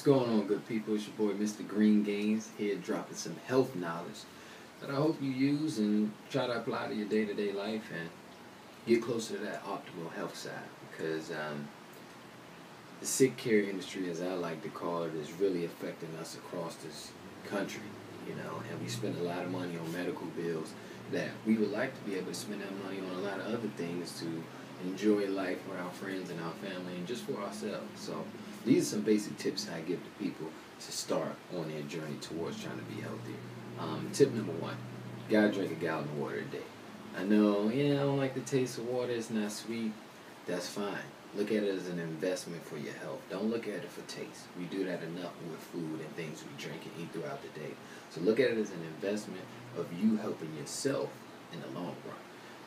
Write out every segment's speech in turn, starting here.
going on, good people? It's your boy, Mr. Green Gains, here dropping some health knowledge that I hope you use and try to apply to your day-to-day life and get closer to that optimal health side. Because the sick care industry, as I like to call it, is really affecting us across this country, and we spend a lot of money on medical bills that we would like to be able to spend that money on a lot of other things to enjoy life with our friends and our family and just for ourselves. So these are some basic tips I give to people to start on their journey towards trying to be healthier. Tip number one, you gotta drink a gallon of water a day. I know, I don't like the taste of water, it's not sweet. That's fine. Look at it as an investment for your health. Don't look at it for taste. We do that enough with food and things we drink and eat throughout the day. So look at it as an investment of you helping yourself in the long run.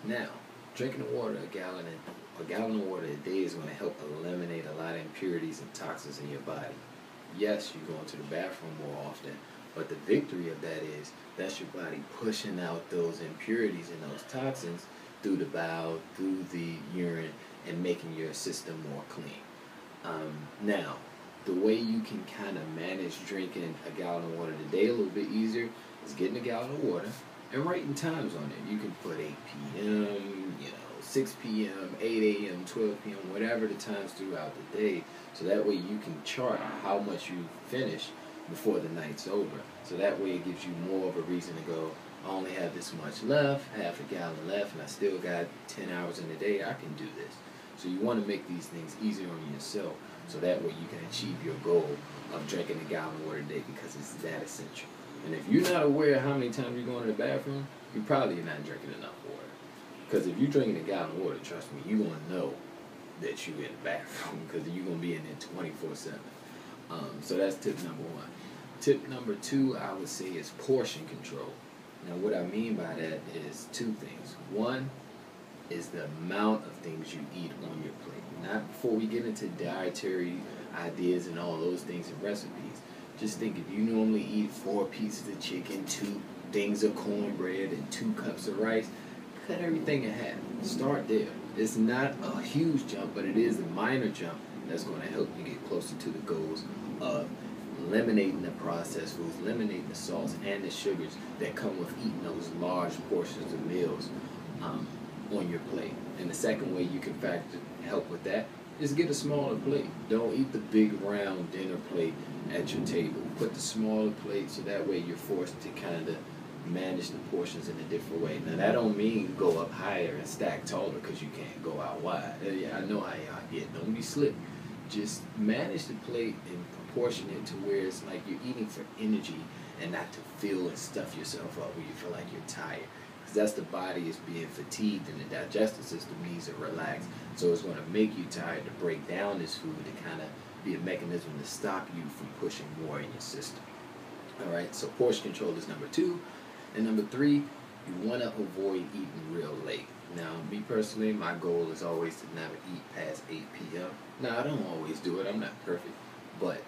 Now, drinking a gallon of water a day is going to help eliminate a lot of impurities and toxins in your body. Yes, you're going to the bathroom more often, but the victory of that is that's your body pushing out those impurities and those toxins through the bowel, through the urine, and making your system more clean. Now, the way you can kind of manage drinking a gallon of water a day a little bit easier is getting a gallon of water and writing times on it. You can put 8 p.m., 6 p.m., 8 a.m., 12 p.m., whatever the times throughout the day, so that way you can chart how much you finish before the night's over. So that way it gives you more of a reason to go, I only have this much left, half a gallon left, and I still got 10 hours in the day, I can do this. So you want to make these things easier on yourself, so that way you can achieve your goal of drinking a gallon of water a day, because it's that essential. And if you're not aware of how many times you're going to the bathroom, you're probably not drinking enough water. Because if you're drinking a gallon of water, trust me, you're going to know that you're in the bathroom, because you're going to be in there 24/7. So that's tip number one. Tip number two, I would say, is portion control. Now, what I mean by that is two things. One is the amount of things you eat on your plate. Not before we get into dietary ideas and all those things and recipes. Just think, if you normally eat 4 pieces of chicken, 2 things of cornbread, and 2 cups of rice, cut everything in half. Start there. It's not a huge jump, but it is a minor jump that's going to help you get closer to the goals of eliminating the processed foods, eliminating the salts and the sugars that come with eating those large portions of meals on your plate. And the second way you can help with that is get a smaller plate. Don't eat the big round dinner plate at your table. Put the smaller plate so that way you're forced to kind of manage the portions in a different way. Now, that don't mean go up higher and stack taller, because you can't go out wide. Yeah, I know how y'all get. Don't be slick. Just manage the plate and proportion it to where it's like you're eating for energy and not to fill and stuff yourself up where you feel like you're tired. Because that's the body is being fatigued, and the digestive system needs to relax. So it's going to make you tired to break down this food to kind of be a mechanism to stop you from pushing more in your system. All right, so portion control is number 2. And number 3, you want to avoid eating real late. Now, me personally, my goal is always to never eat past 8 p.m. Now, I don't always do it. I'm not perfect. But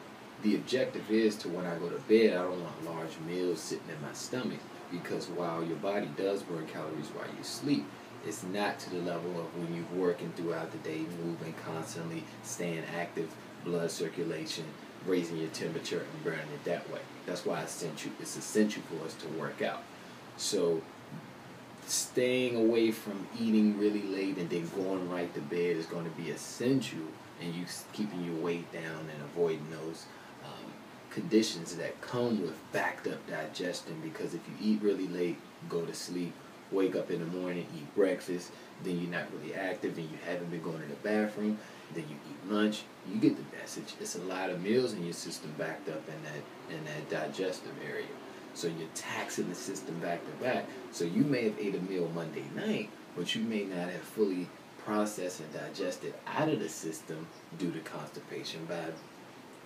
the objective is to, when I go to bed, I don't want large meals sitting in my stomach, because while your body does burn calories while you sleep, it's not to the level of when you're working throughout the day, moving constantly, staying active, blood circulation, raising your temperature, and burning it that way. That's why it's essential for us to work out. So staying away from eating really late and then going right to bed is going to be essential, and you keeping your weight down and avoiding those conditions that come with backed up digestion. Because if you eat really late, go to sleep, wake up in the morning, eat breakfast, then you're not really active and you haven't been going to the bathroom, then you eat lunch, you get the message. It's a lot of meals in your system backed up in that digestive area. So you're taxing the system back to back. So you may have ate a meal Monday night, but you may not have fully processed and digested out of the system due to constipation by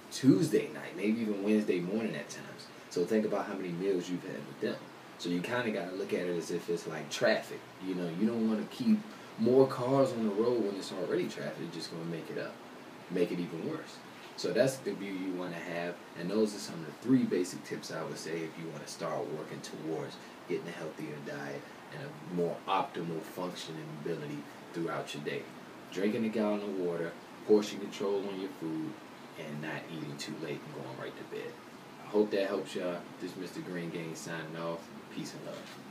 Tuesday night, maybe even Wednesday morning at times. So think about how many meals you've had with them. So you kind of got to look at it as if it's like traffic. You don't want to keep more cars on the road when it's already traffic. It's just going to make it even worse. So that's the view you want to have. And those are some of the 3 basic tips I would say if you want to start working towards getting a healthier diet and a more optimal functioning ability throughout your day. Drinking a gallon of water, portion control on your food, and not eating too late and going right to bed. I hope that helps y'all. This is Mr. Green Gains signing off. Peace and love.